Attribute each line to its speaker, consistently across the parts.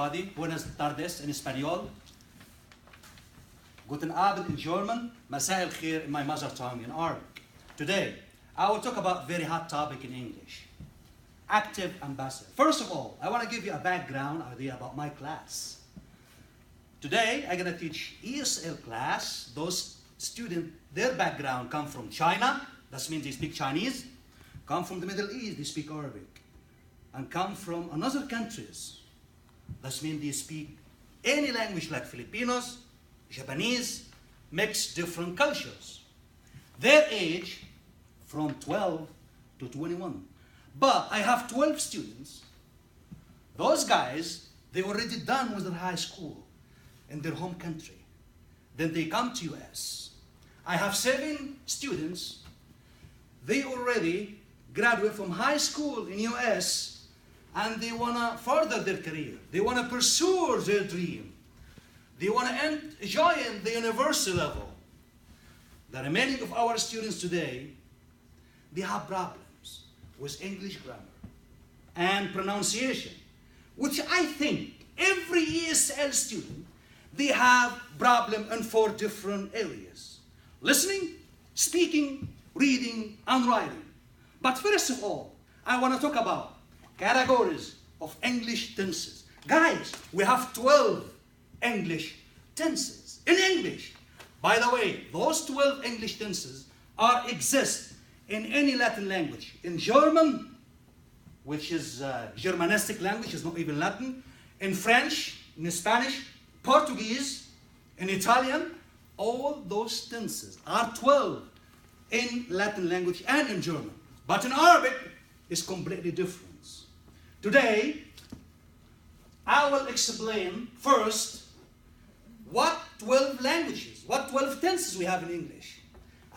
Speaker 1: Buenas tardes in Espanol. Guten Abend in German. Masai al-Khair in my mother tongue in Arabic. Today, I will talk about a very hot topic in English. Active and passive. First of all, I want to give you a background idea about my class. Today, I'm going to teach ESL class. Those students, their background come from China. That means they speak Chinese. Come from the Middle East, they speak Arabic. And come from another countries. That means they speak any language like Filipinos, Japanese, mixed different cultures. Their age from 12 to 21. But I have 12 students. Those guys, they already done with their high school in their home country. Then they come to US. I have 7 students. They already graduate from high school in US and they want to further their career. They want to pursue their dream. They want to join the university level. The remaining of our students today, they have problems with English grammar and pronunciation, which I think every ESL student, they have problem in 4 different areas. Listening, speaking, reading, and writing. But first of all, I want to talk about categories of English tenses. Guys, we have 12 English tenses in English. By the way, those 12 English tenses exist in any Latin language. In German, which is Germanistic language, is not even Latin. In French, in Spanish, Portuguese, in Italian, all those tenses are 12 in Latin language and in German. But in Arabic, it's completely different. Today, I will explain first what 12 languages, what 12 tenses we have in English.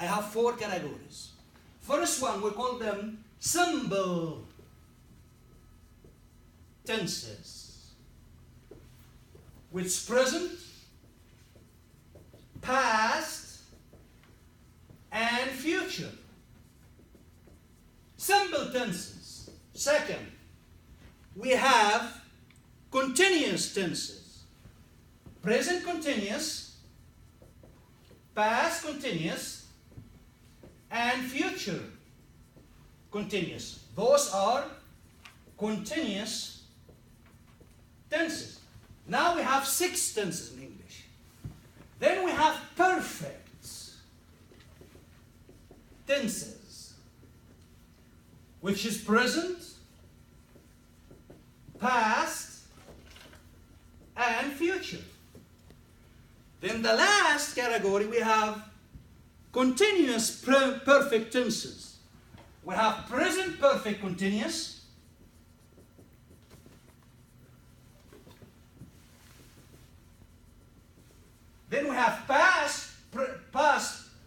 Speaker 1: I have 4 categories. First one, we call them simple tenses, which present, past, and future. Simple tenses. Second, we have continuous tenses. Present continuous, past continuous, and future continuous. Those are continuous tenses. Now we have 6 tenses in English. Then we have perfect tenses, which is present, past, and future. Then the last category, we have continuous perfect tenses. We have present perfect continuous, then we have past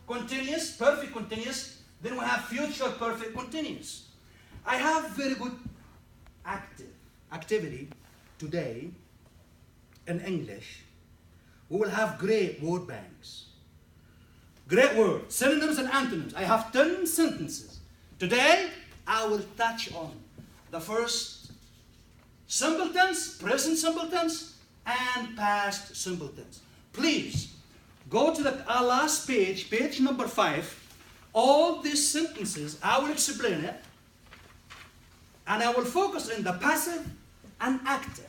Speaker 1: continuous, perfect continuous, then we have future perfect continuous. I have very good activity today in English. We will have great word banks. Great words, synonyms and antonyms. I have 10 sentences. Today, I will touch on the first simple tense, present simple tense, and past simple tense. Please, go to the last page, page number 5. All these sentences, I will explain it. And I will focus on the passive and active.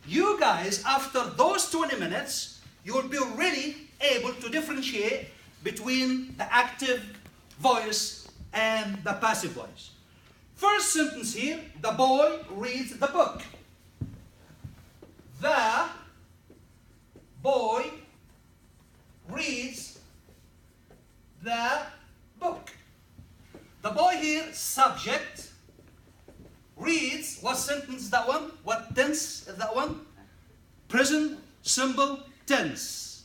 Speaker 1: You guys, after those 20 minutes, you will be really able to differentiate between the active voice and the passive voice. First sentence here, the boy reads the book. The boy reads the book. The boy here, subject, reads. What sentence is that one? What tense is that one? Present simple tense.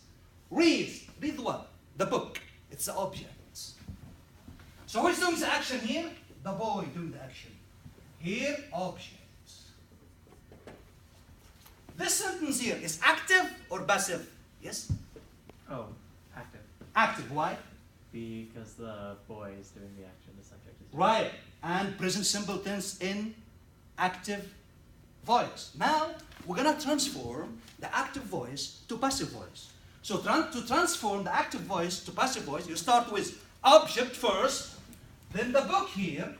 Speaker 1: Reads. Read what? The book. It's the object. So who's doing the action here? The boy doing the action. Here, object. This sentence here is active or passive? Yes?
Speaker 2: Oh, active.
Speaker 1: Active. Why?
Speaker 2: Because the boy is doing the action, the subject is doing
Speaker 1: Right. And present simple tense in active voice. Now, we're going to transform the active voice to passive voice. So to transform the active voice to passive voice, you start with object first, then the book here.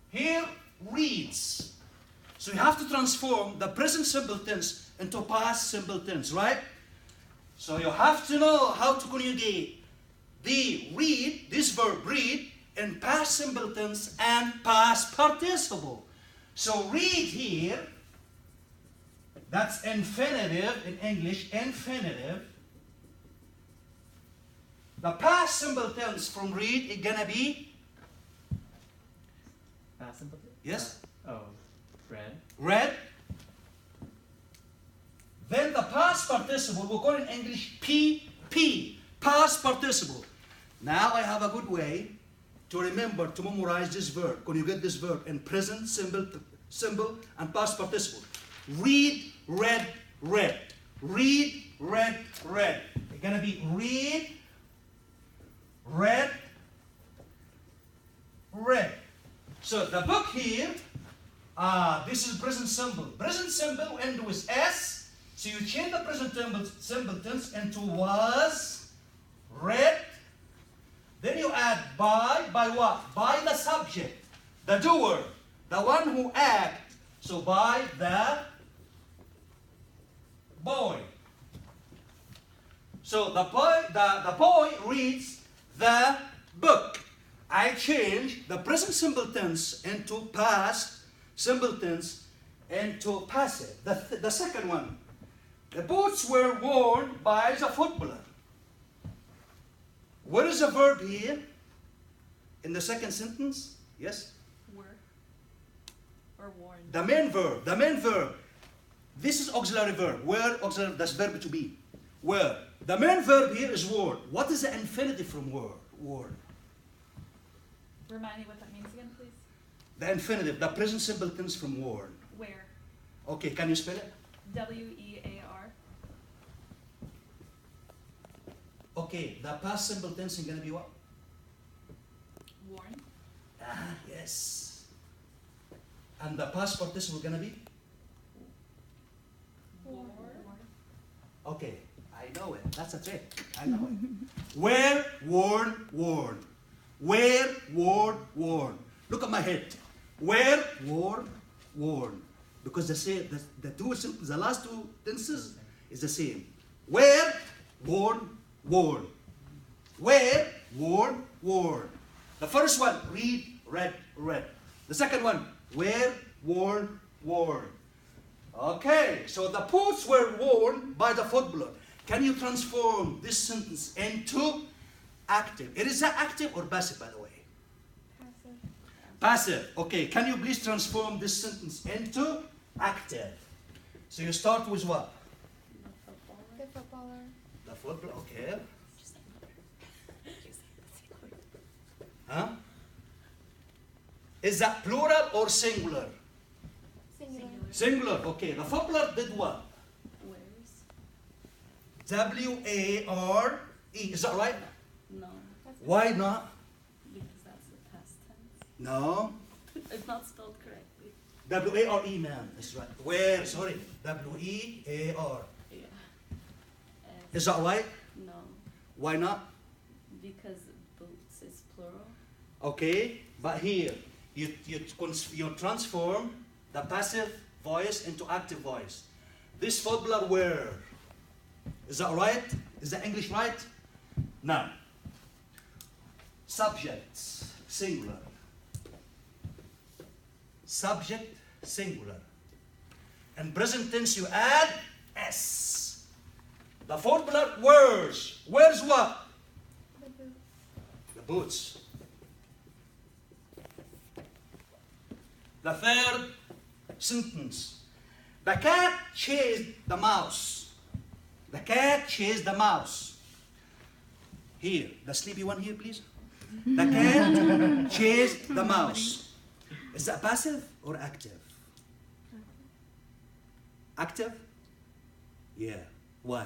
Speaker 1: Here reads. So you have to transform the present simple tense into past simple tense, right? So you have to know how to conjugate the read, this verb read, in past simple tense and past participle. So read here, that's infinitive in English, infinitive. The past simple tense from read is gonna be,
Speaker 2: Past simple.
Speaker 1: yes,
Speaker 2: Read.
Speaker 1: read. Then the past participle, we call it in English PP, past participle. Now I have a good way to remember to memorize this verb. Conjugate this verb in present, simple, and past participle. Read, read, read. Read, read, read. It's gonna be read, read, read. So the book here, this is present simple. Present simple end with S. So you change the present simple tense into was, read. Then you add by what? By the subject, the doer, the one who act. So by the boy. So the boy reads the book. I change the present simple tense into past simple tense into passive. The second one. The boots were worn by the footballer. What is the verb here? In the second sentence? Yes?
Speaker 3: Were. Or worn.
Speaker 1: The main verb. The main verb. This is auxiliary verb. Were, auxiliary, that's verb to be. Were. The main verb here is worn. What is the infinitive from were? Worn.
Speaker 3: Remind me what that means again, please.
Speaker 1: The infinitive, the present simple tense from worn.
Speaker 3: Where.
Speaker 1: Okay, can you spell it?
Speaker 3: W-E-A-R.
Speaker 1: Okay, the past simple tense is going to be what?
Speaker 3: Worn.
Speaker 1: Ah, yes. And the past participle is going to be?
Speaker 3: Wore.
Speaker 1: Okay, I know it. That's a trick. I know it. Where, worn, worn. Where, worn, worn. Look at my head. Where, worn, worn. Because the last two tenses is the same. Where, worn, worn. Where, worn, worn. The first one, read, read, read. The second one, where, worn, worn. Okay, so the boots were worn by the footballer. Can you transform this sentence into active? It is active or passive, by the way?
Speaker 3: Passive.
Speaker 1: Passive. Okay, can you please transform this sentence into active? So you start with what?
Speaker 3: The footballer.
Speaker 1: The footballer, okay. Huh? Is that plural or singular?
Speaker 3: Singular.
Speaker 1: Singular, okay. The footballer did what?
Speaker 3: Wears.
Speaker 1: W-A-R-E. Is that right?
Speaker 3: No.
Speaker 1: Why not?
Speaker 3: Because that's the past tense.
Speaker 1: No.
Speaker 3: It's not spelled correctly.
Speaker 1: W-A-R-E, ma'am. That's right. Where? Sorry. W-E-A-R.
Speaker 3: Yeah.
Speaker 1: Is that right?
Speaker 3: No.
Speaker 1: Why not?
Speaker 3: Because boots is plural.
Speaker 1: Okay. But here, you transform the passive voice into active voice. This footballer wear. Is that right? Is the English right? Now, subjects, singular. Subject, singular. In present tense, you add S. The footballer wears. Wears what? The boots. The third sentence. The cat chased the mouse. The cat chased the mouse. Here, the sleepy one here, please. The cat chased the mouse. Is that passive or active? Active? Yeah. Why?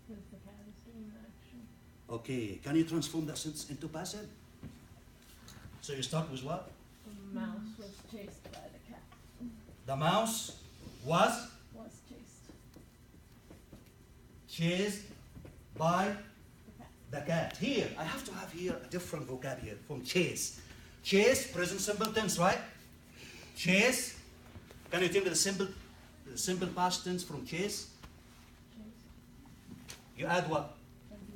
Speaker 4: Because the cat is doing the action.
Speaker 1: Okay. Can you transform that sentence into passive? So you start with what?
Speaker 4: mouse was chased by the cat.
Speaker 1: The mouse was
Speaker 4: Was chased.
Speaker 1: chased by
Speaker 4: The cat.
Speaker 1: the cat. Here, I have to have here a different vocabulary from chase. Chase, present simple tense, right? Chase. Can you tell me the simple past tense from chase?
Speaker 4: Chased.
Speaker 1: You add what?
Speaker 4: And he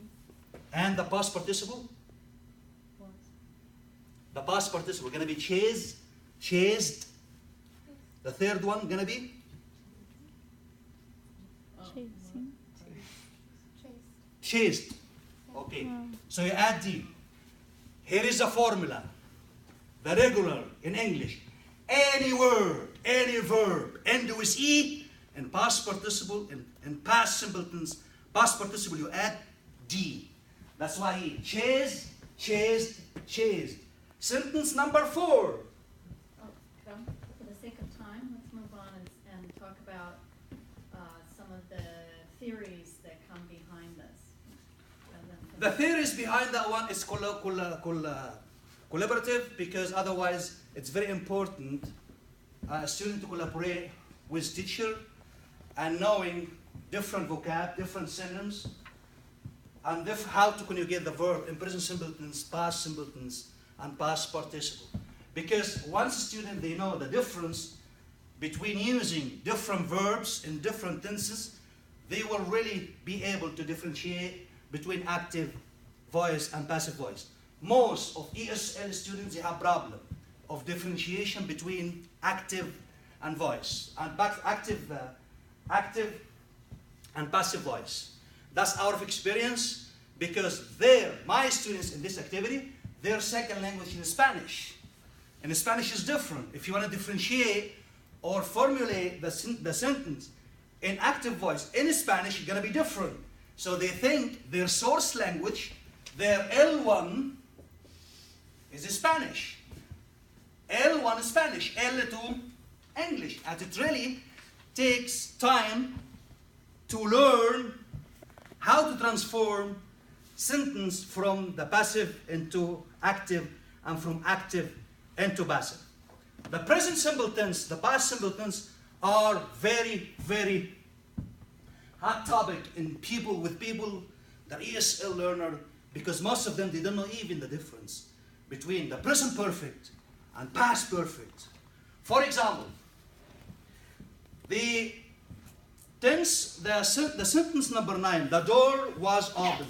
Speaker 1: And the past participle?
Speaker 4: was.
Speaker 1: The past participle gonna be chased, chased. The third one gonna be
Speaker 4: Oh,
Speaker 5: Chasing.
Speaker 1: chased. Okay. So you add D. Here is the formula. The regular in English. Any word, any verb end with E in past participle, in past simple tense, past participle you add D. That's why he chased, chased, chased. Sentence number 4.
Speaker 6: Oh, well, for the sake of time, let's move on and talk about some of the theories that come behind this.
Speaker 1: The theories behind that one is collaborative, because otherwise it's very important a student to collaborate with teacher and knowing different vocab, different synonyms, and how to conjugate the verb in present simple tense, past simple tense, and past participle. Because once a student they know the difference between using different verbs in different tenses, they will really be able to differentiate between active voice and passive voice. Most of ESL students they have problem of differentiation between active and voice, and active and passive voice. That's out of experience, because my students in this activity, their second language is Spanish. And Spanish is different. If you want to differentiate or formulate the sentence in active voice in Spanish, it's going to be different. So they think their source language, their L1 is Spanish. L1 is Spanish, L2 English. And it really takes time to learn how to transform sentence from the passive into active and from active into passive. The present simple tense, the past simple tense are very, very hot topic in people, the ESL learner, because most of them, they don't know even the difference between the present perfect and past perfect. For example, the tense, the sentence number 9, the door was opened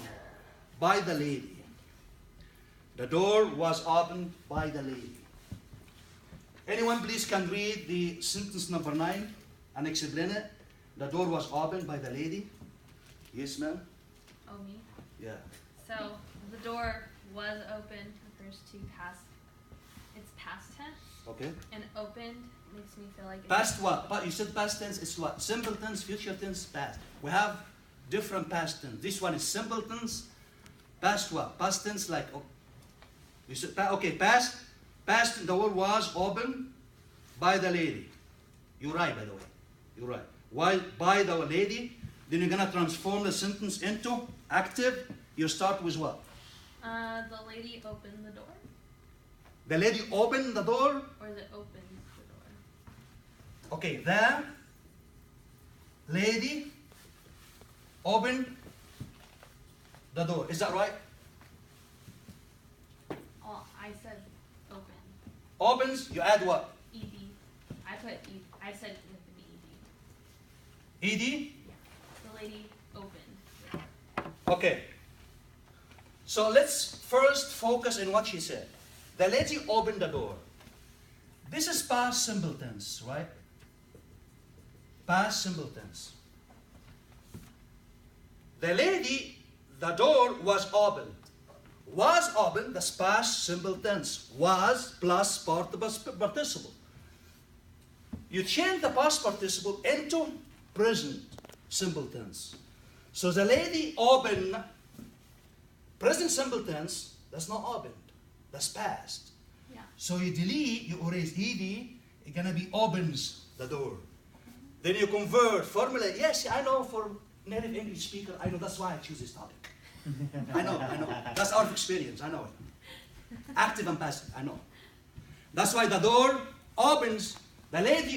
Speaker 1: by the lady. The door was opened by the lady. Anyone please can read the sentence number 9 and explain it? The door was opened by the lady. Yes, ma'am?
Speaker 7: Oh, me?
Speaker 1: Yeah.
Speaker 7: So the door was opened, refers to past, it's past tense,
Speaker 1: Okay.
Speaker 7: and opened makes me feel like it's
Speaker 1: Past what? You said past tense is what? Simple tense, future tense, past. We have different past tense. This one is simple tense. Past what? Past tense like, you said, okay, past, the door was opened by the lady. You're right, by the way. You're right. While by the lady, then you're gonna transform the sentence into active. You start with what?
Speaker 7: the lady opened the door,
Speaker 1: The lady opened the door.
Speaker 7: or the opened the door.
Speaker 1: Okay, the lady opened the door. Is that right?
Speaker 7: Oh, I said open.
Speaker 1: Opens, you add what?
Speaker 7: Ed. I put ed. I said with the ed.
Speaker 1: Ed?
Speaker 7: The lady opened.
Speaker 1: Okay. So let's first focus on what she said. The lady opened the door. This is past simple tense, right? Past simple tense. The lady, the door was opened. Was opened, that's past simple tense. Was plus participle. You change the past participle into present simple tense. So the lady opened, present simple tense, that's not opened, that's past.
Speaker 7: Yeah.
Speaker 1: So you delete, you erase ed, it's gonna be opens the door. Then you convert, formulate. Yes, I know for native English speaker, I know, that's why I choose this topic. I know. That's out of experience, I know it. Active and passive, I know. That's why the door opens. The lady